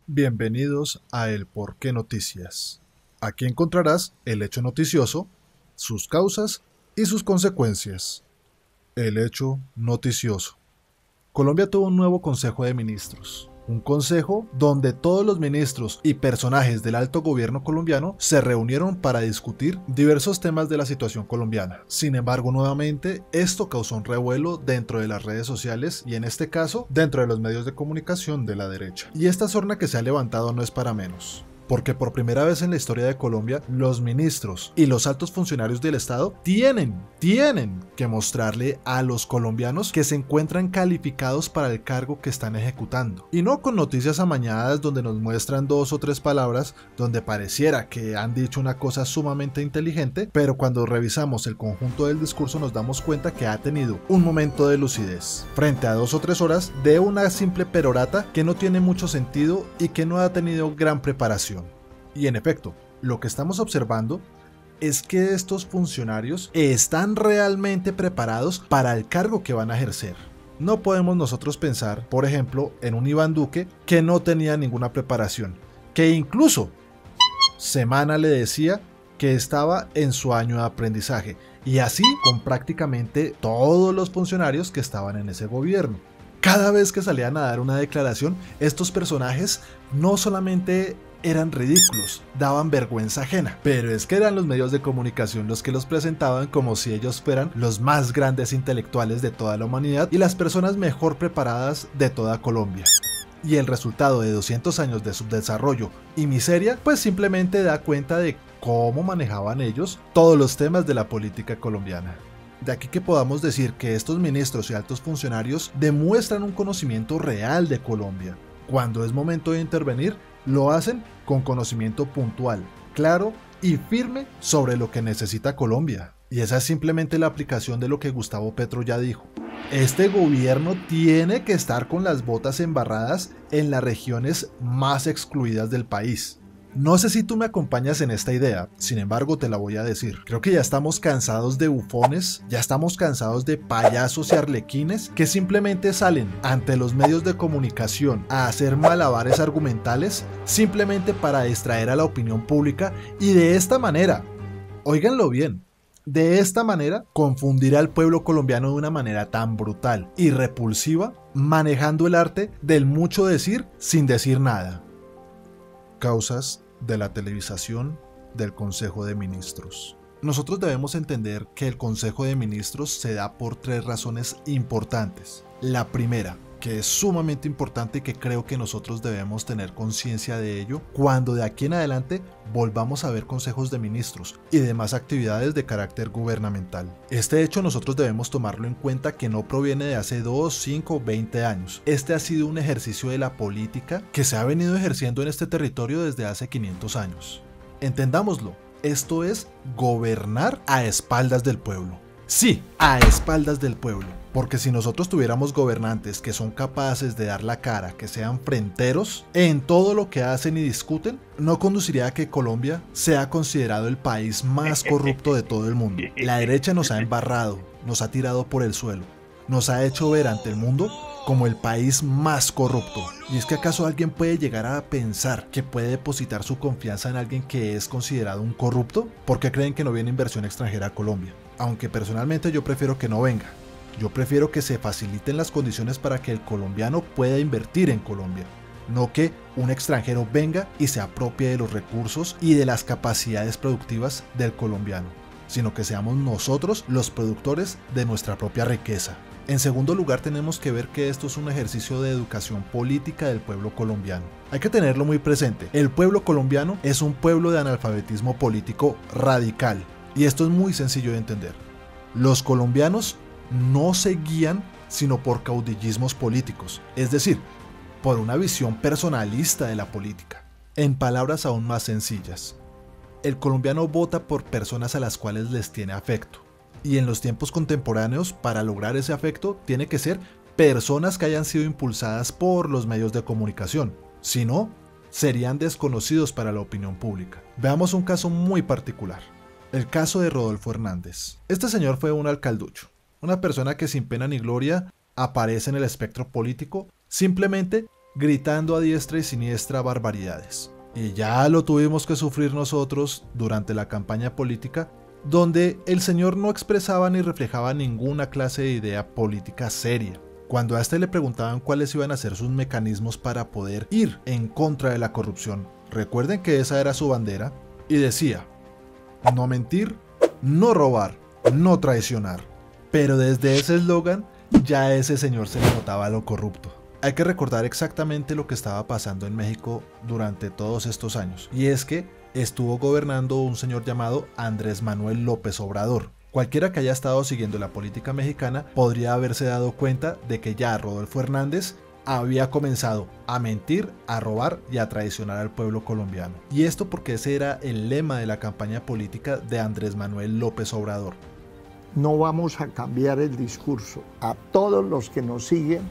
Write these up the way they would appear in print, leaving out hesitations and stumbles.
Bienvenidos a El Porqué Noticias. Aquí encontrarás el hecho noticioso, sus causas y sus consecuencias. El hecho noticioso. Colombia tuvo un nuevo Consejo de Ministros. Un consejo donde todos los ministros y personajes del alto gobierno colombiano se reunieron para discutir diversos temas de la situación colombiana. Sin embargo, nuevamente, esto causó un revuelo dentro de las redes sociales y en este caso, dentro de los medios de comunicación de la derecha. Y esta sorna que se ha levantado no es para menos. Porque por primera vez en la historia de Colombia, los ministros y los altos funcionarios del Estado tienen que mostrarle a los colombianos que se encuentran calificados para el cargo que están ejecutando. Y no con noticias amañadas donde nos muestran dos o tres palabras donde pareciera que han dicho una cosa sumamente inteligente, pero cuando revisamos el conjunto del discurso nos damos cuenta que ha tenido un momento de lucidez frente a 2 o 3 horas de una simple perorata que no tiene mucho sentido y que no ha tenido gran preparación. Y en efecto, lo que estamos observando es que estos funcionarios están realmente preparados para el cargo que van a ejercer. No podemos nosotros pensar, por ejemplo, en un Iván Duque que no tenía ninguna preparación, que incluso Semana le decía que estaba en su año de aprendizaje, y así con prácticamente todos los funcionarios que estaban en ese gobierno. Cada vez que salían a dar una declaración, estos personajes no solamente eran ridículos, daban vergüenza ajena, pero es que eran los medios de comunicación los que los presentaban como si ellos fueran los más grandes intelectuales de toda la humanidad y las personas mejor preparadas de toda Colombia. Y el resultado de 200 años de subdesarrollo y miseria, pues simplemente da cuenta de cómo manejaban ellos todos los temas de la política colombiana. De aquí que podamos decir que estos ministros y altos funcionarios demuestran un conocimiento real de Colombia. Cuando es momento de intervenir, lo hacen con conocimiento puntual, claro y firme sobre lo que necesita Colombia. Y esa es simplemente la aplicación de lo que Gustavo Petro ya dijo. Este gobierno tiene que estar con las botas embarradas en las regiones más excluidas del país. No sé si tú me acompañas en esta idea, sin embargo te la voy a decir. Creo que ya estamos cansados de bufones, ya estamos cansados de payasos y arlequines que simplemente salen ante los medios de comunicación a hacer malabares argumentales simplemente para distraer a la opinión pública y de esta manera, óiganlo bien, de esta manera confundir al pueblo colombiano de una manera tan brutal y repulsiva, manejando el arte del mucho decir sin decir nada. Causas de la televisación del Consejo de Ministros. Nosotros debemos entender que el Consejo de Ministros se da por 3 razones importantes. La primera, que es sumamente importante y que creo que nosotros debemos tener conciencia de ello cuando de aquí en adelante volvamos a ver consejos de ministros y demás actividades de carácter gubernamental. Este hecho nosotros debemos tomarlo en cuenta que no proviene de hace 2, 5 o 20 años. Este ha sido un ejercicio de la política que se ha venido ejerciendo en este territorio desde hace 500 años. Entendámoslo, esto es gobernar a espaldas del pueblo. Sí, a espaldas del pueblo. Porque si nosotros tuviéramos gobernantes que son capaces de dar la cara, que sean fronteros en todo lo que hacen y discuten, no conduciría a que Colombia sea considerado el país más corrupto de todo el mundo. La derecha nos ha embarrado, nos ha tirado por el suelo, nos ha hecho ver ante el mundo como el país más corrupto. ¿Y es que acaso alguien puede llegar a pensar que puede depositar su confianza en alguien que es considerado un corrupto? ¿Por qué creen que no viene inversión extranjera a Colombia? Aunque personalmente yo prefiero que no venga. Yo prefiero que se faciliten las condiciones para que el colombiano pueda invertir en Colombia, no que un extranjero venga y se apropie de los recursos y de las capacidades productivas del colombiano, sino que seamos nosotros los productores de nuestra propia riqueza. En segundo lugar, tenemos que ver que esto es un ejercicio de educación política del pueblo colombiano. Hay que tenerlo muy presente. El pueblo colombiano es un pueblo de analfabetismo político radical, y esto es muy sencillo de entender. Los colombianos no se guían sino por caudillismos políticos, es decir, por una visión personalista de la política. En palabras aún más sencillas, el colombiano vota por personas a las cuales les tiene afecto, y en los tiempos contemporáneos, para lograr ese afecto, tiene que ser personas que hayan sido impulsadas por los medios de comunicación, si no, serían desconocidos para la opinión pública. Veamos un caso muy particular, el caso de Rodolfo Hernández. Este señor fue un alcalducho, una persona que sin pena ni gloria aparece en el espectro político simplemente gritando a diestra y siniestra barbaridades. Y ya lo tuvimos que sufrir nosotros durante la campaña política, donde el señor no expresaba ni reflejaba ninguna clase de idea política seria. Cuando a este le preguntaban cuáles iban a ser sus mecanismos para poder ir en contra de la corrupción, recuerden que esa era su bandera, y decía: no mentir, no robar, no traicionar. Pero desde ese eslogan ya a ese señor se le notaba lo corrupto. Hay que recordar exactamente lo que estaba pasando en México durante todos estos años, y es que estuvo gobernando un señor llamado Andrés Manuel López Obrador. Cualquiera que haya estado siguiendo la política mexicana podría haberse dado cuenta de que ya Rodolfo Hernández había comenzado a mentir, a robar y a traicionar al pueblo colombiano. Y esto porque ese era el lema de la campaña política de Andrés Manuel López Obrador. No vamos a cambiar el discurso. A todos los que nos siguen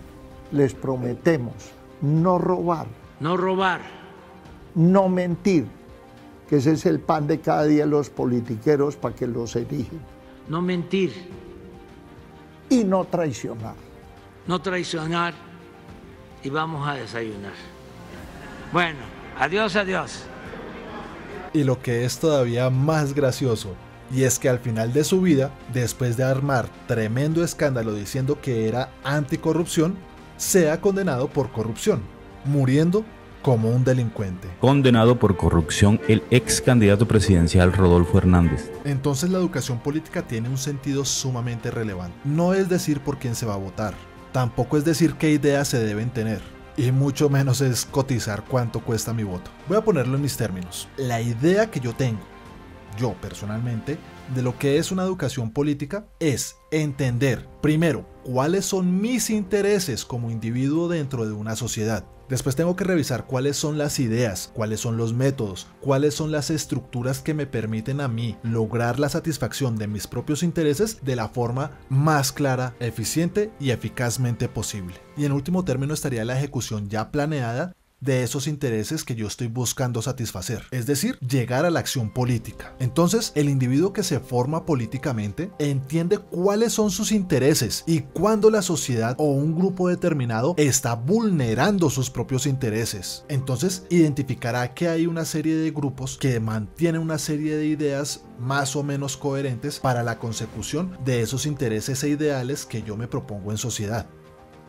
les prometemos no robar. No robar. No mentir, que ese es el pan de cada día de los politiqueros para que los eligen. No mentir. Y no traicionar. No traicionar. Y vamos a desayunar. Bueno, adiós, adiós. Y lo que es todavía más gracioso, y es que al final de su vida, después de armar tremendo escándalo diciendo que era anticorrupción, sea condenado por corrupción, muriendo como un delincuente. Condenado por corrupción el ex candidato presidencial Rodolfo Hernández. Entonces la educación política tiene un sentido sumamente relevante. No es decir por quién se va a votar, tampoco es decir qué ideas se deben tener, y mucho menos es cotizar cuánto cuesta mi voto. Voy a ponerlo en mis términos. La idea que yo tengo, yo personalmente, de lo que es una educación política es entender, primero, cuáles son mis intereses como individuo dentro de una sociedad. Después tengo que revisar cuáles son las ideas, cuáles son los métodos, cuáles son las estructuras que me permiten a mí lograr la satisfacción de mis propios intereses de la forma más clara, eficiente y eficazmente posible. Y en último término estaría la ejecución ya planeada de esos intereses que yo estoy buscando satisfacer, es decir, llegar a la acción política. Entonces, el individuo que se forma políticamente entiende cuáles son sus intereses y cuándo la sociedad o un grupo determinado está vulnerando sus propios intereses. Entonces, identificará que hay una serie de grupos que mantienen una serie de ideas más o menos coherentes para la consecución de esos intereses e ideales que yo me propongo en sociedad.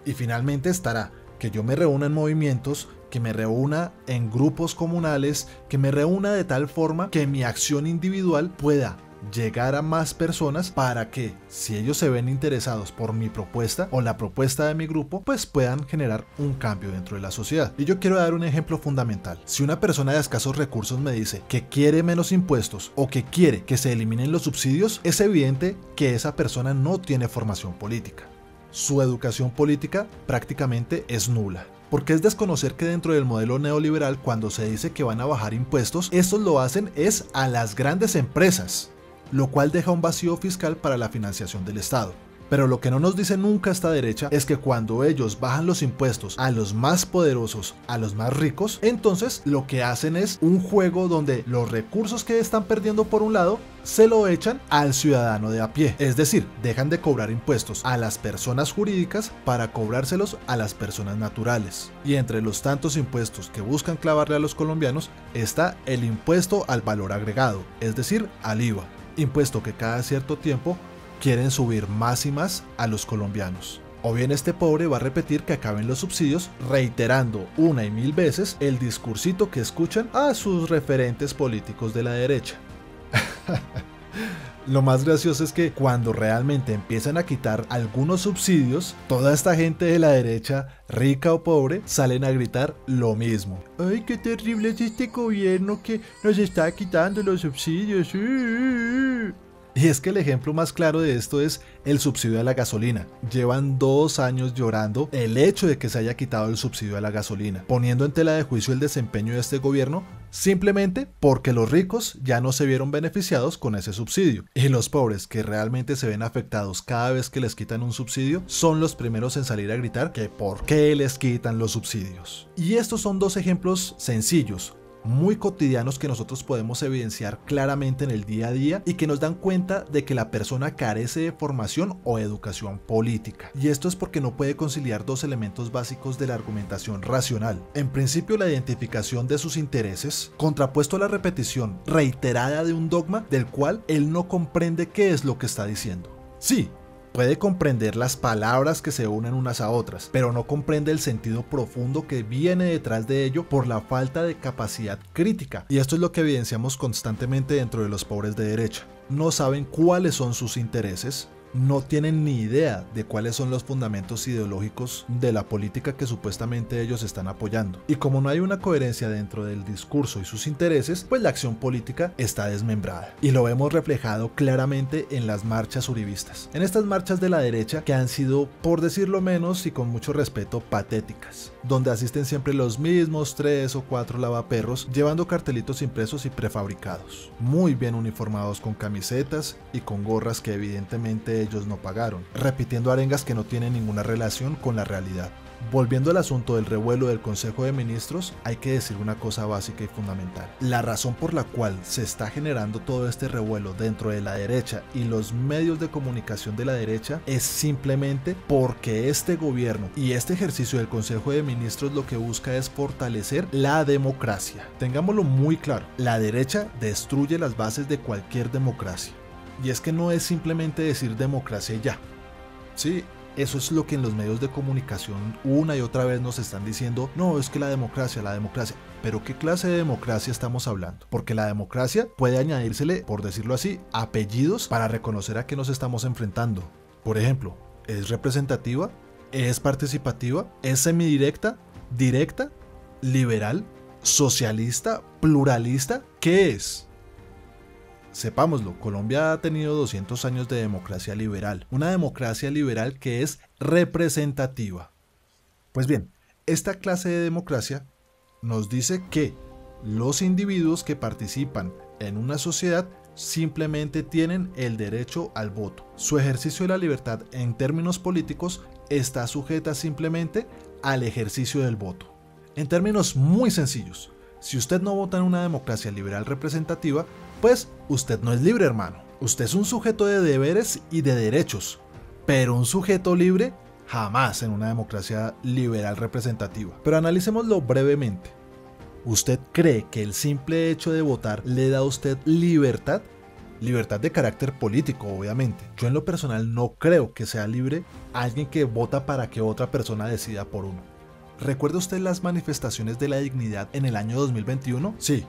Y finalmente estará que yo me reúna en movimientos, que me reúna en grupos comunales, que me reúna de tal forma que mi acción individual pueda llegar a más personas para que, si ellos se ven interesados por mi propuesta o la propuesta de mi grupo, pues puedan generar un cambio dentro de la sociedad. Y yo quiero dar un ejemplo fundamental. Si una persona de escasos recursos me dice que quiere menos impuestos o que quiere que se eliminen los subsidios, es evidente que esa persona no tiene formación política. Su educación política prácticamente es nula. Porque es desconocer que dentro del modelo neoliberal, cuando se dice que van a bajar impuestos, estos lo hacen es a las grandes empresas, lo cual deja un vacío fiscal para la financiación del Estado. Pero lo que no nos dice nunca esta derecha es que cuando ellos bajan los impuestos a los más poderosos, a los más ricos, entonces lo que hacen es un juego donde los recursos que están perdiendo por un lado se lo echan al ciudadano de a pie. Es decir, dejan de cobrar impuestos a las personas jurídicas para cobrárselos a las personas naturales. Y entre los tantos impuestos que buscan clavarle a los colombianos está el impuesto al valor agregado, es decir, al IVA, impuesto que cada cierto tiempo quieren subir más y más a los colombianos. O bien este pobre va a repetir que acaben los subsidios, reiterando una y mil veces el discursito que escuchan a sus referentes políticos de la derecha. Lo más gracioso es que cuando realmente empiezan a quitar algunos subsidios, toda esta gente de la derecha, rica o pobre, salen a gritar lo mismo. ¡Ay, qué terrible es este gobierno que nos está quitando los subsidios! Y es que el ejemplo más claro de esto es el subsidio a la gasolina. Llevan 2 años llorando el hecho de que se haya quitado el subsidio a la gasolina, poniendo en tela de juicio el desempeño de este gobierno simplemente porque los ricos ya no se vieron beneficiados con ese subsidio. Y los pobres, que realmente se ven afectados cada vez que les quitan un subsidio, son los primeros en salir a gritar que por qué les quitan los subsidios. Y estos son 2 ejemplos sencillos, muy cotidianos que nosotros podemos evidenciar claramente en el día a día y que nos dan cuenta de que la persona carece de formación o educación política. Y esto es porque no puede conciliar dos elementos básicos de la argumentación racional. En principio, la identificación de sus intereses, contrapuesto a la repetición reiterada de un dogma del cual él no comprende qué es lo que está diciendo. Sí, puede comprender las palabras que se unen unas a otras, pero no comprende el sentido profundo que viene detrás de ello por la falta de capacidad crítica. Y esto es lo que evidenciamos constantemente dentro de los pobres de derecha. No saben cuáles son sus intereses, no tienen ni idea de cuáles son los fundamentos ideológicos de la política que supuestamente ellos están apoyando. Y como no hay una coherencia dentro del discurso y sus intereses, pues la acción política está desmembrada. Y lo vemos reflejado claramente en las marchas uribistas. En estas marchas de la derecha que han sido, por decirlo menos y con mucho respeto, patéticas, donde asisten siempre los mismos 3 o 4 lavaperros llevando cartelitos impresos y prefabricados, muy bien uniformados con camisetas y con gorras que evidentemente ellos no pagaron, repitiendo arengas que no tienen ninguna relación con la realidad. Volviendo al asunto del revuelo del Consejo de Ministros, hay que decir una cosa básica y fundamental. La razón por la cual se está generando todo este revuelo dentro de la derecha y los medios de comunicación de la derecha es simplemente porque este gobierno y este ejercicio del Consejo de Ministros lo que busca es fortalecer la democracia. Tengámoslo muy claro, la derecha destruye las bases de cualquier democracia. Y es que no es simplemente decir democracia y ya. Sí, eso es lo que en los medios de comunicación una y otra vez nos están diciendo, no, es que la democracia, pero ¿qué clase de democracia estamos hablando? Porque la democracia puede añadírsele, por decirlo así, apellidos para reconocer a qué nos estamos enfrentando. Por ejemplo, ¿es representativa? ¿Es participativa? ¿Es semidirecta? ¿Directa? ¿Liberal? ¿Socialista? ¿Pluralista? ¿Qué es? Sepámoslo, Colombia ha tenido 200 años de democracia liberal, una democracia liberal que es representativa. Pues bien, esta clase de democracia nos dice que los individuos que participan en una sociedad simplemente tienen el derecho al voto. Su ejercicio de la libertad en términos políticos está sujeta simplemente al ejercicio del voto. En términos muy sencillos, si usted no vota en una democracia liberal representativa, pues usted no es libre, hermano. Usted es un sujeto de deberes y de derechos, pero un sujeto libre jamás en una democracia liberal representativa. Pero analicémoslo brevemente. ¿Usted cree que el simple hecho de votar le da a usted libertad? Libertad de carácter político, obviamente. Yo en lo personal no creo que sea libre alguien que vota para que otra persona decida por uno. ¿Recuerda usted las manifestaciones de la dignidad en el año 2021? Sí,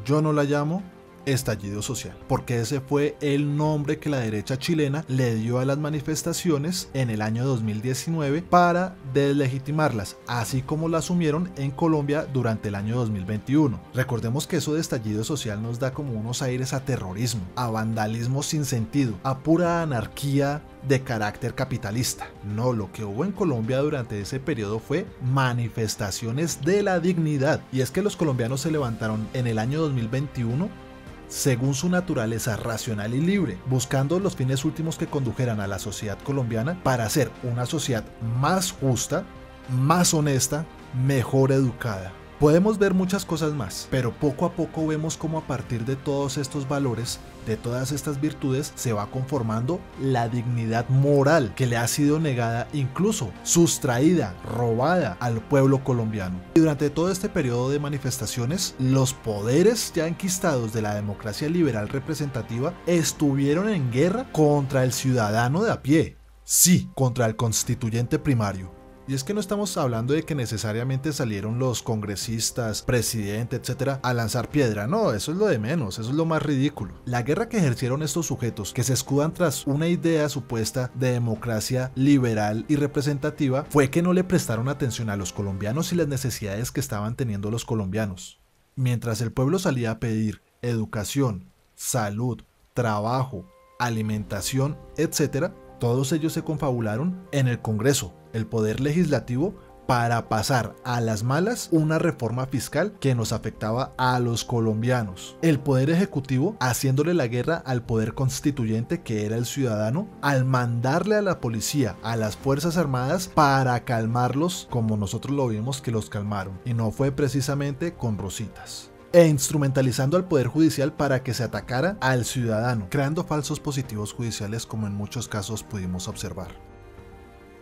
yo no la llamo estallido social, porque ese fue el nombre que la derecha chilena le dio a las manifestaciones en el año 2019 para deslegitimarlas, así como la asumieron en Colombia durante el año 2021. Recordemos que eso de estallido social nos da como unos aires a terrorismo, a vandalismo sin sentido, a pura anarquía de carácter capitalista. No, lo que hubo en Colombia durante ese periodo fue manifestaciones de la dignidad, y es que los colombianos se levantaron en el año 2021 según su naturaleza racional y libre, buscando los fines últimos que condujeran a la sociedad colombiana para ser una sociedad más justa, más honesta, mejor educada. Podemos ver muchas cosas más, pero poco a poco vemos cómo a partir de todos estos valores, de todas estas virtudes, se va conformando la dignidad moral que le ha sido negada, incluso sustraída, robada al pueblo colombiano. Y durante todo este periodo de manifestaciones, los poderes ya enquistados de la democracia liberal representativa estuvieron en guerra contra el ciudadano de a pie. Sí, contra el constituyente primario. Y es que no estamos hablando de que necesariamente salieron los congresistas, presidente, etcétera, a lanzar piedra. No, eso es lo de menos, eso es lo más ridículo. La guerra que ejercieron estos sujetos, que se escudan tras una idea supuesta de democracia liberal y representativa, fue que no le prestaron atención a los colombianos y las necesidades que estaban teniendo los colombianos. Mientras el pueblo salía a pedir educación, salud, trabajo, alimentación, etcétera, todos ellos se confabularon en el Congreso, el poder legislativo, para pasar a las malas una reforma fiscal que nos afectaba a los colombianos. El poder ejecutivo haciéndole la guerra al poder constituyente, que era el ciudadano, al mandarle a la policía, a las fuerzas armadas para calmarlos, como nosotros lo vimos que los calmaron, y no fue precisamente con rositas. e instrumentalizando al Poder Judicial para que se atacara al ciudadano, creando falsos positivos judiciales como en muchos casos pudimos observar.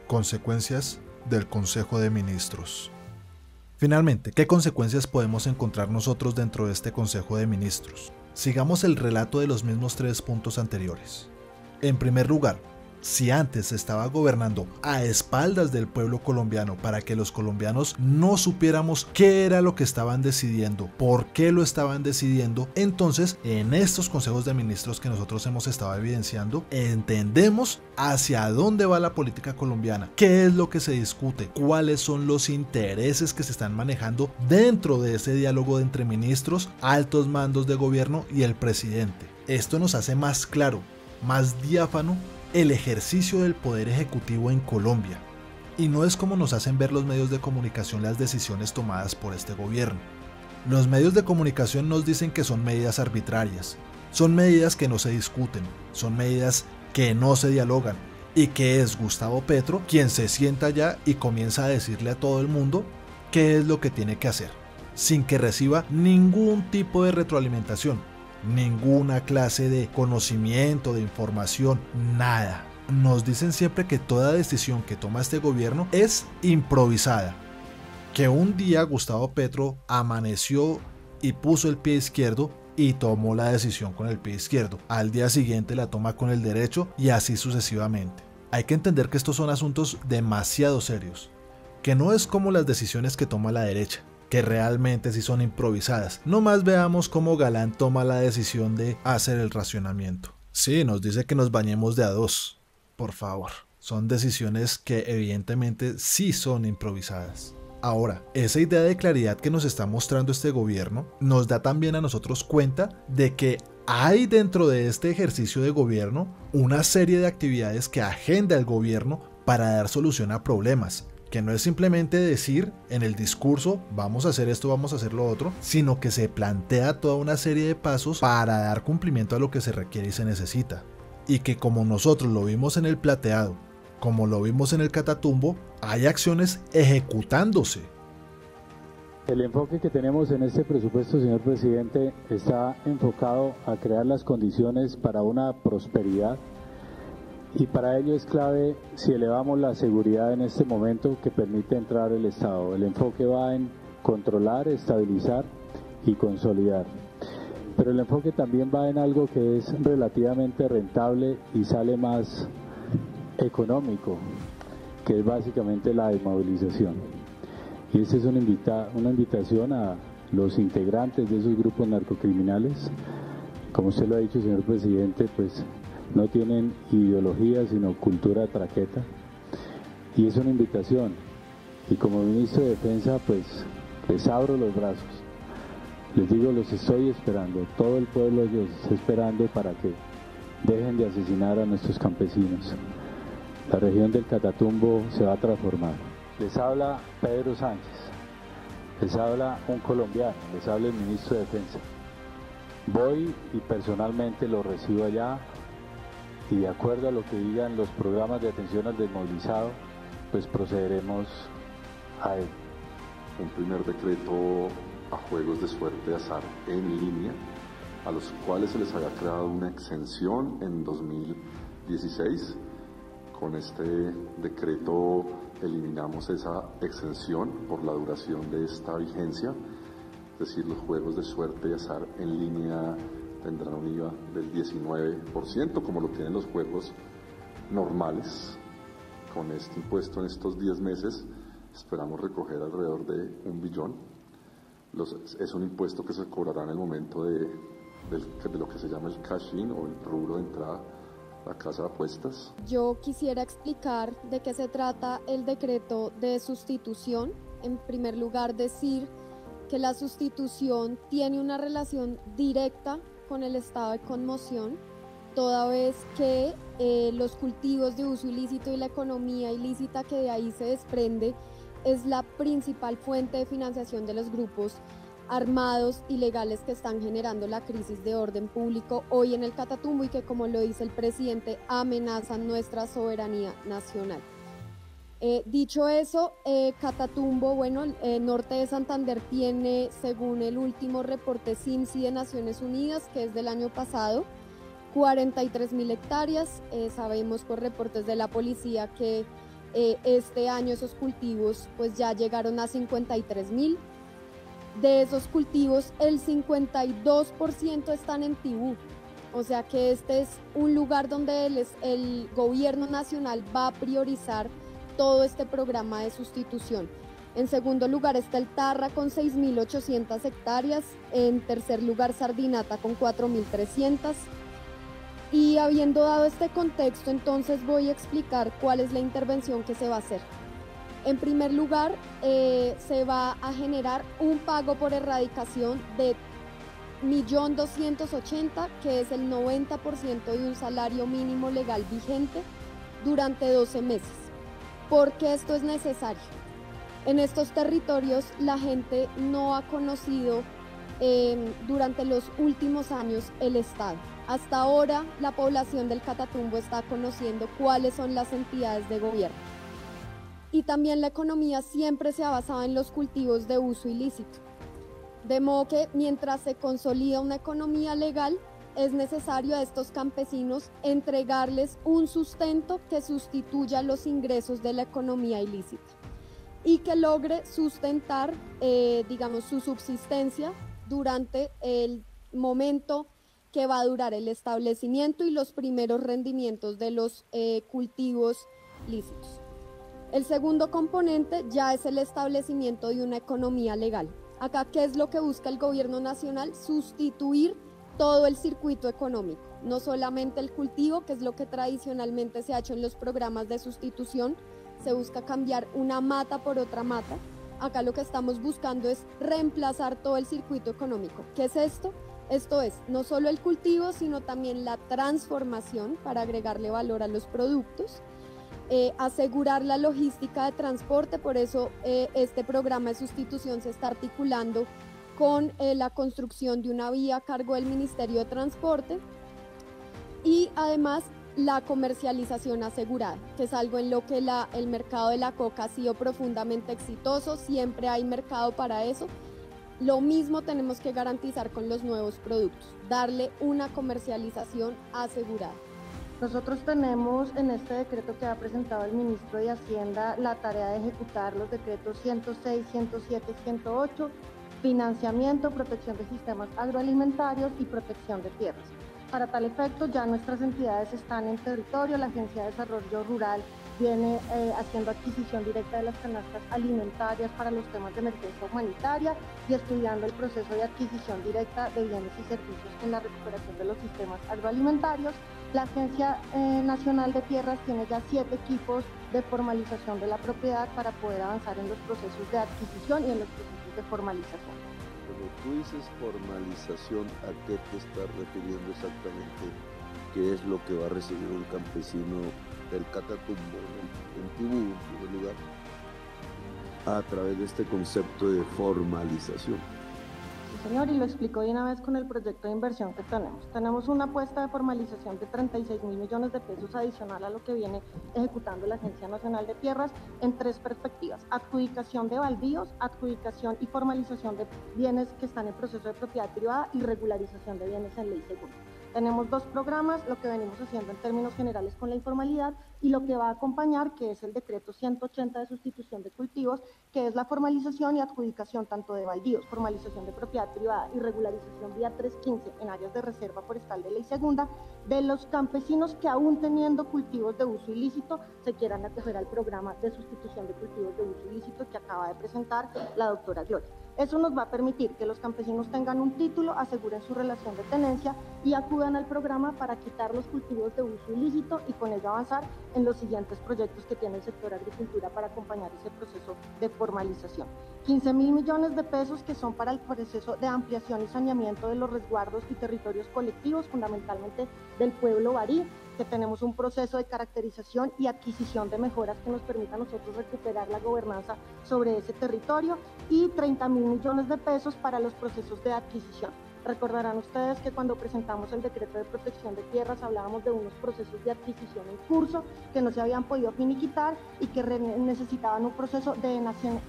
Consecuencias del Consejo de Ministros. Finalmente, ¿qué consecuencias podemos encontrar nosotros dentro de este Consejo de Ministros? Sigamos el relato de los mismos 3 puntos anteriores. En primer lugar, si antes se estaba gobernando a espaldas del pueblo colombiano para que los colombianos no supiéramos qué era lo que estaban decidiendo, por qué lo estaban decidiendo, entonces en estos consejos de ministros que nosotros hemos estado evidenciando, entendemos hacia dónde va la política colombiana, qué es lo que se discute, cuáles son los intereses que se están manejando dentro de ese diálogo entre ministros, altos mandos de gobierno y el presidente. Esto nos hace más claro, más diáfano el ejercicio del poder ejecutivo en Colombia. Y no es como nos hacen ver los medios de comunicación las decisiones tomadas por este gobierno. Los medios de comunicación nos dicen que son medidas arbitrarias, son medidas que no se discuten, son medidas que no se dialogan, y que es Gustavo Petro quien se sienta allá y comienza a decirle a todo el mundo qué es lo que tiene que hacer, sin que reciba ningún tipo de retroalimentación, ninguna clase de conocimiento, de información, nada. Nos dicen siempre que toda decisión que toma este gobierno es improvisada. Que un día Gustavo Petro amaneció y puso el pie izquierdo y tomó la decisión con el pie izquierdo. Al día siguiente la toma con el derecho y así sucesivamente. Hay que entender que estos son asuntos demasiado serios. Que no es como las decisiones que toma la derecha, que realmente sí son improvisadas. No más veamos cómo Galán toma la decisión de hacer el racionamiento. Sí, nos dice que nos bañemos de a 2. Por favor, son decisiones que evidentemente sí son improvisadas. Ahora, esa idea de claridad que nos está mostrando este gobierno nos da también a nosotros cuenta de que hay dentro de este ejercicio de gobierno una serie de actividades que agenda el gobierno para dar solución a problemas. Que no es simplemente decir en el discurso vamos a hacer esto, vamos a hacer lo otro, sino que se plantea toda una serie de pasos para dar cumplimiento a lo que se requiere y se necesita. Y que como nosotros lo vimos en el plateado, como lo vimos en el Catatumbo, hay acciones ejecutándose. El enfoque que tenemos en este presupuesto, señor presidente, está enfocado a crear las condiciones para una prosperidad. Y para ello es clave si elevamos la seguridad en este momento que permite entrar el Estado. El enfoque va en controlar, estabilizar y consolidar. Pero el enfoque también va en algo que es relativamente rentable y sale más económico, que es básicamente la desmovilización. Y esta es una invitación a los integrantes de esos grupos narcocriminales. Como usted lo ha dicho, señor presidente, pues no tienen ideología sino cultura de traqueta, y es una invitación, y como ministro de Defensa pues les abro los brazos, les digo los estoy esperando, todo el pueblo los está esperando para que dejen de asesinar a nuestros campesinos. La región del Catatumbo se va a transformar. Les habla Pedro Sánchez, les habla un colombiano, les habla el ministro de Defensa. Voy y personalmente lo recibo allá, y de acuerdo a lo que digan los programas de atención al desmovilizado, pues procederemos a él. Un primer decreto a juegos de suerte de azar en línea, a los cuales se les había creado una exención en 2016. Con este decreto eliminamos esa exención por la duración de esta vigencia, es decir, los juegos de suerte de azar en línea tendrán un IVA del 19%, como lo tienen los juegos normales. Con este impuesto en estos 10 meses esperamos recoger alrededor de 1 billón. Es un impuesto que se cobrará en el momento de lo que se llama el cash-in o el rubro de entrada a la casa de apuestas. Yo quisiera explicar de qué se trata el decreto de sustitución. En primer lugar, decir que la sustitución tiene una relación directa con el estado de conmoción, toda vez que los cultivos de uso ilícito y la economía ilícita que de ahí se desprende es la principal fuente de financiación de los grupos armados ilegales que están generando la crisis de orden público hoy en el Catatumbo y que, como lo dice el presidente, amenazan nuestra soberanía nacional. Dicho eso, Catatumbo, bueno, norte de Santander tiene, según el último reporte CIMSI de Naciones Unidas, que es del año pasado, 43.000 hectáreas. Sabemos por reportes de la policía que este año esos cultivos pues ya llegaron a 53.000. De esos cultivos, el 52% están en Tibú. O sea que este es un lugar donde el gobierno nacional va a priorizar todo este programa de sustitución. En segundo lugar está el Tarra con 6.800 hectáreas. En tercer lugar, Sardinata con 4.300. Y habiendo dado este contexto, entonces voy a explicar cuál es la intervención que se va a hacer. En primer lugar, se va a generar un pago por erradicación de 1.280.000, que es el 90% de un salario mínimo legal vigente durante 12 meses. ¿Por qué esto es necesario? En estos territorios la gente no ha conocido durante los últimos años el Estado. Hasta ahora la población del Catatumbo está conociendo cuáles son las entidades de gobierno. Y también la economía siempre se ha basado en los cultivos de uso ilícito. De modo que mientras se consolida una economía legal, es necesario a estos campesinos entregarles un sustento que sustituya los ingresos de la economía ilícita y que logre sustentar, digamos, su subsistencia durante el momento que va a durar el establecimiento y los primeros rendimientos de los cultivos lícitos. El segundo componente ya es el establecimiento de una economía legal. Acá, ¿qué es lo que busca el gobierno nacional? Sustituir todo el circuito económico, no solamente el cultivo, que es lo que tradicionalmente se ha hecho en los programas de sustitución. Se busca cambiar una mata por otra mata. Acá lo que estamos buscando es reemplazar todo el circuito económico. ¿Qué es esto? Esto es no solo el cultivo, sino también la transformación para agregarle valor a los productos, asegurar la logística de transporte. Por eso este programa de sustitución se está articulando con la construcción de una vía a cargo del Ministerio de Transporte y además la comercialización asegurada, que es algo en lo que el mercado de la coca ha sido profundamente exitoso. Siempre hay mercado para eso. Lo mismo tenemos que garantizar con los nuevos productos, darle una comercialización asegurada. Nosotros tenemos en este decreto que ha presentado el ministro de Hacienda la tarea de ejecutar los decretos 106, 107, 108, financiamiento, protección de sistemas agroalimentarios y protección de tierras. Para tal efecto, ya nuestras entidades están en territorio. La Agencia de Desarrollo Rural viene haciendo adquisición directa de las canastas alimentarias para los temas de emergencia humanitaria y estudiando el proceso de adquisición directa de bienes y servicios en la recuperación de los sistemas agroalimentarios. La Agencia Nacional de Tierras tiene ya 7 equipos de formalización de la propiedad para poder avanzar en los procesos de adquisición y en los procesos de formalización. Cuando tú dices formalización, ¿a qué te estás refiriendo exactamente? ¿Qué es lo que va a recibir un campesino del Catatumbo, en Tibú, en primer lugar, a través de este concepto de formalización? Sí, señor, y lo explicó de una vez con el proyecto de inversión que tenemos. Tenemos una apuesta de formalización de 36.000 millones de pesos adicional a lo que viene ejecutando la Agencia Nacional de Tierras en 3 perspectivas: adjudicación de baldíos, adjudicación y formalización de bienes que están en proceso de propiedad privada y regularización de bienes en ley segunda. Tenemos 2 programas, lo que venimos haciendo en términos generales con la informalidad y lo que va a acompañar, que es el decreto 180 de sustitución de cultivos, que es la formalización y adjudicación tanto de baldíos, formalización de propiedad privada y regularización vía 315 en áreas de reserva forestal de ley segunda, de los campesinos que aún teniendo cultivos de uso ilícito se quieran acoger al programa de sustitución de cultivos de uso ilícito que acaba de presentar la doctora Gloria. Eso nos va a permitir que los campesinos tengan un título, aseguren su relación de tenencia y acudan al programa para quitar los cultivos de uso ilícito y con ello avanzar en los siguientes proyectos que tiene el sector agricultura para acompañar ese proceso de formalización. 15.000 millones de pesos que son para el proceso de ampliación y saneamiento de los resguardos y territorios colectivos, fundamentalmente del pueblo barí. que tenemos un proceso de caracterización y adquisición de mejoras que nos permita a nosotros recuperar la gobernanza sobre ese territorio, y 30.000 millones de pesos para los procesos de adquisición. Recordarán ustedes que cuando presentamos el decreto de protección de tierras hablábamos de unos procesos de adquisición en curso que no se habían podido finiquitar y que necesitaban un proceso de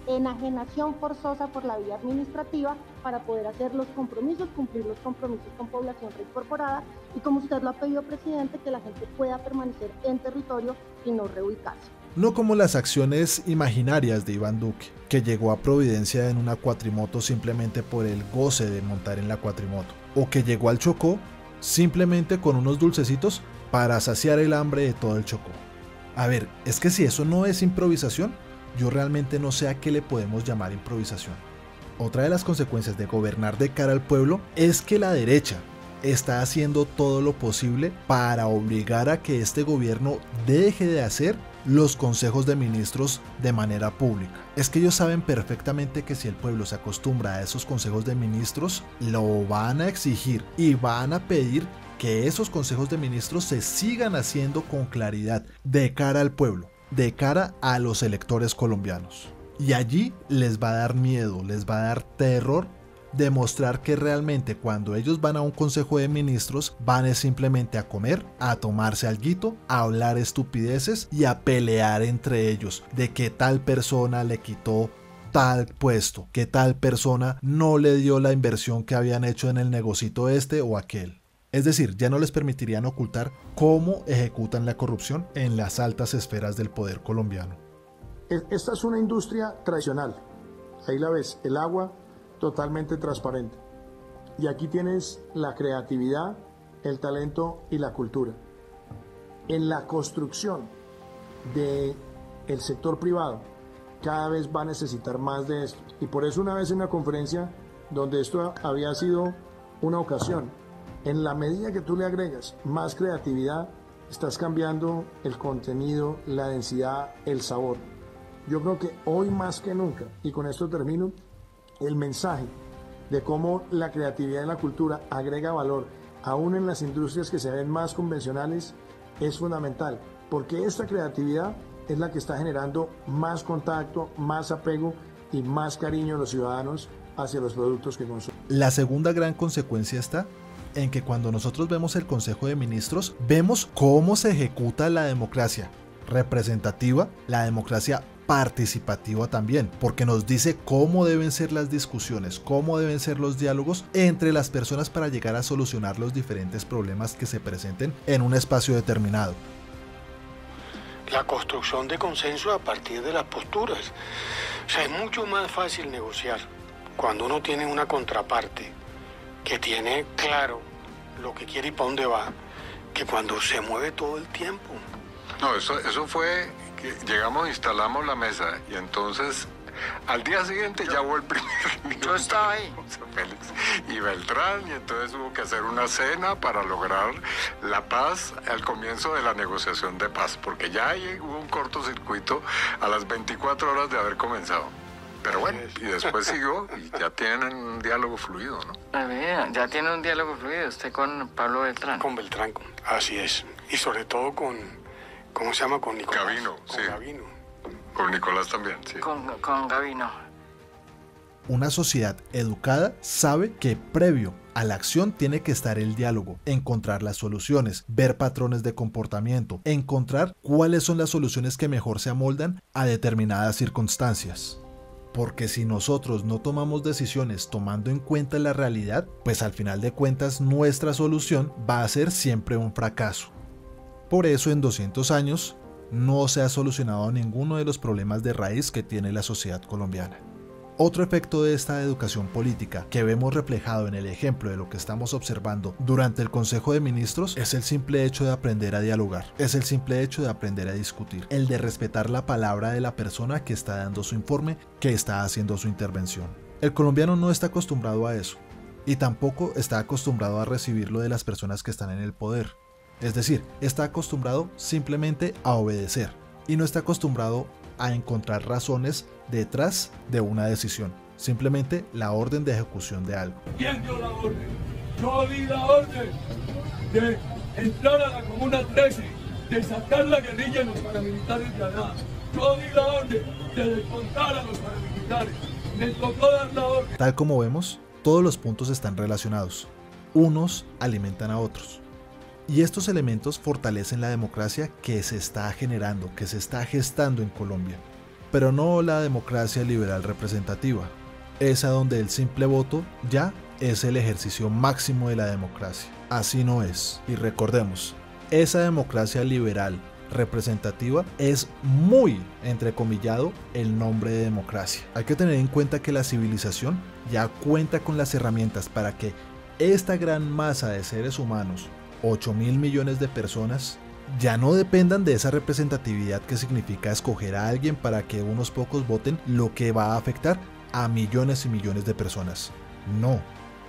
enajenación forzosa por la vía administrativa para poder hacer los compromisos, cumplir los compromisos con población reincorporada y, como usted lo ha pedido, presidente, que la gente pueda permanecer en territorio y no reubicarse. No como las acciones imaginarias de Iván Duque, que llegó a Providencia en una cuatrimoto simplemente por el goce de montar en la cuatrimoto, o que llegó al Chocó simplemente con unos dulcecitos para saciar el hambre de todo el Chocó. A ver, es que si eso no es improvisación, yo realmente no sé a qué le podemos llamar improvisación. Otra de las consecuencias de gobernar de cara al pueblo es que la derecha está haciendo todo lo posible para obligar a que este gobierno deje de hacer los consejos de ministros de manera pública. Es que ellos saben perfectamente que si el pueblo se acostumbra a esos consejos de ministros, lo van a exigir y van a pedir que esos consejos de ministros se sigan haciendo con claridad de cara al pueblo, de cara a los electores colombianos. Y allí les va a dar miedo, les va a dar terror demostrar que realmente cuando ellos van a un consejo de ministros van simplemente a comer, a tomarse alguito, a hablar estupideces y a pelear entre ellos de que tal persona le quitó tal puesto, que tal persona no le dio la inversión que habían hecho en el negocito este o aquel. Es decir, ya no les permitirían ocultar cómo ejecutan la corrupción en las altas esferas del poder colombiano. Esta es una industria tradicional, ahí la ves, el agua totalmente transparente. Y aquí tienes la creatividad, el talento y la cultura. En la construcción del sector privado, cada vez va a necesitar más de esto. Y por eso una vez en una conferencia donde esto había sido una ocasión, en la medida que tú le agregas más creatividad, estás cambiando el contenido, la densidad, el sabor. Yo creo que hoy más que nunca, y con esto termino, el mensaje de cómo la creatividad y la cultura agrega valor aún en las industrias que se ven más convencionales es fundamental, porque esta creatividad es la que está generando más contacto, más apego y más cariño de los ciudadanos hacia los productos que consumen. La segunda gran consecuencia está en que cuando nosotros vemos el Consejo de Ministros, vemos cómo se ejecuta la democracia representativa, la democracia participativa también, porque nos dice cómo deben ser las discusiones, cómo deben ser los diálogos entre las personas para llegar a solucionar los diferentes problemas que se presenten en un espacio determinado. La construcción de consenso a partir de las posturas. O sea, es mucho más fácil negociar cuando uno tiene una contraparte que tiene claro lo que quiere y para dónde va, que cuando se mueve todo el tiempo. No, eso fue que llegamos, instalamos la mesa y entonces al día siguiente ya hubo el primer Yo estaba ahí. Félix y Beltrán, y entonces hubo que hacer una cena para lograr la paz al comienzo de la negociación de paz, porque ya ahí hubo un cortocircuito a las 24 horas de haber comenzado. Pero bueno, y después siguió y ya tienen un diálogo fluido, ¿no? Ya tiene un diálogo fluido usted con Pablo Beltrán. Con Beltrán, así es. Y sobre todo con, ¿cómo se llama? Con Nicolás. Gavino, con sí. Gavino. Con Nicolás también, sí. Con Gavino. Una sociedad educada sabe que previo a la acción tiene que estar el diálogo, encontrar las soluciones, ver patrones de comportamiento, encontrar cuáles son las soluciones que mejor se amoldan a determinadas circunstancias. Porque si nosotros no tomamos decisiones tomando en cuenta la realidad, pues al final de cuentas nuestra solución va a ser siempre un fracaso. Por eso en 200 años no se ha solucionado ninguno de los problemas de raíz que tiene la sociedad colombiana. Otro efecto de esta educación política que vemos reflejado en el ejemplo de lo que estamos observando durante el Consejo de Ministros es el simple hecho de aprender a dialogar, es el simple hecho de aprender a discutir, el de respetar la palabra de la persona que está dando su informe, que está haciendo su intervención. El colombiano no está acostumbrado a eso y tampoco está acostumbrado a recibirlo de las personas que están en el poder. Es decir, está acostumbrado simplemente a obedecer y no está acostumbrado a encontrar razones detrás de una decisión, simplemente la orden de ejecución de algo. ¿Quién dio la orden? Yo di la orden de entrar a la Comuna 13, desatar la guerrilla en los paramilitares de Adá. Yo di la orden de desmontar a los paramilitares. Me tocó dar la orden. Tal como vemos, todos los puntos están relacionados. Unos alimentan a otros. Y estos elementos fortalecen la democracia que se está generando, que se está gestando en Colombia. Pero no la democracia liberal representativa, esa donde el simple voto ya es el ejercicio máximo de la democracia. Así no es. Y recordemos, esa democracia liberal representativa es muy entrecomillado el nombre de democracia. Hay que tener en cuenta que la civilización ya cuenta con las herramientas para que esta gran masa de seres humanos, 8.000 millones de personas, ya no dependan de esa representatividad que significa escoger a alguien para que unos pocos voten, lo que va a afectar a millones y millones de personas. No,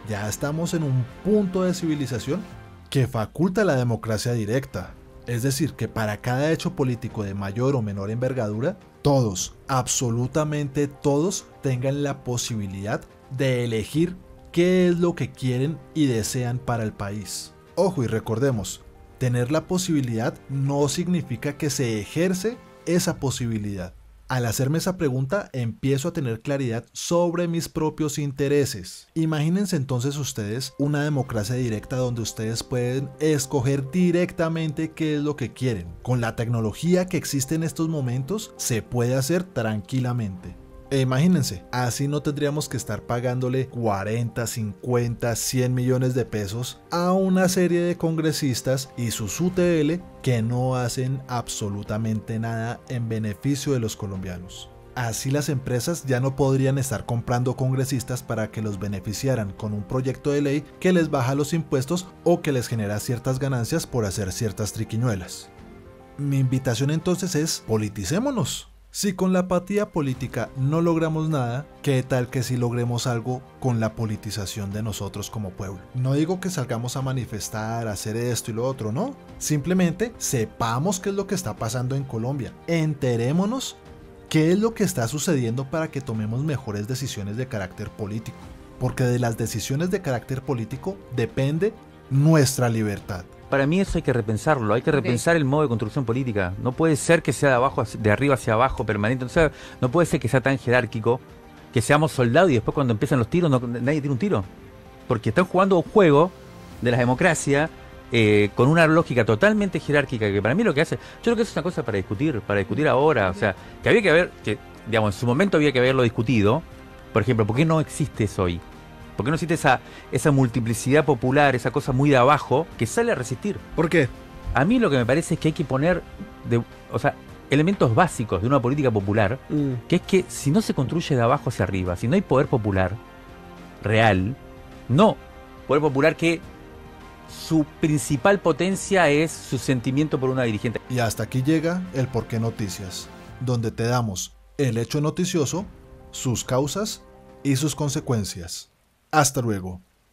ya estamos en un punto de civilización que faculta la democracia directa. Es decir, que para cada hecho político de mayor o menor envergadura, todos, absolutamente todos, tengan la posibilidad de elegir qué es lo que quieren y desean para el país. Ojo, y recordemos, tener la posibilidad no significa que se ejerce esa posibilidad. Al hacerme esa pregunta, empiezo a tener claridad sobre mis propios intereses. Imagínense entonces ustedes una democracia directa donde ustedes pueden escoger directamente qué es lo que quieren. Con la tecnología que existe en estos momentos, se puede hacer tranquilamente. E imagínense, así no tendríamos que estar pagándole 40, 50, 100 millones de pesos a una serie de congresistas y sus UTL que no hacen absolutamente nada en beneficio de los colombianos. Así las empresas ya no podrían estar comprando congresistas para que los beneficiaran con un proyecto de ley que les baja los impuestos o que les genera ciertas ganancias por hacer ciertas triquiñuelas. Mi invitación entonces es: politicémonos. Si con la apatía política no logramos nada, ¿qué tal que si logremos algo con la politización de nosotros como pueblo? No digo que salgamos a manifestar, a hacer esto y lo otro, no. Simplemente sepamos qué es lo que está pasando en Colombia. Enterémonos qué es lo que está sucediendo para que tomemos mejores decisiones de carácter político. Porque de las decisiones de carácter político depende nuestra libertad. Para mí eso hay que repensarlo, hay que repensar el modo de construcción política. No puede ser que sea de arriba hacia abajo permanente, o sea, no puede ser que sea tan jerárquico, que seamos soldados y después cuando empiezan los tiros nadie tira un tiro. Porque están jugando un juego de la democracia con una lógica totalmente jerárquica, que para mí lo que hace, yo creo que es una cosa para discutir ahora, o sea, que había que haber, que digamos en su momento había que haberlo discutido. Por ejemplo, ¿por qué no existe eso hoy? ¿Por qué no existe esa multiplicidad popular, esa cosa muy de abajo que sale a resistir? ¿Por qué? A mí lo que me parece es que hay que poner elementos básicos de una política popular, que es que si no se construye de abajo hacia arriba, si no hay poder popular real, no poder popular que su principal potencia es su sentimiento por una dirigente. Y hasta aquí llega el Porqué Noticias, donde te damos el hecho noticioso, sus causas y sus consecuencias. Hasta luego.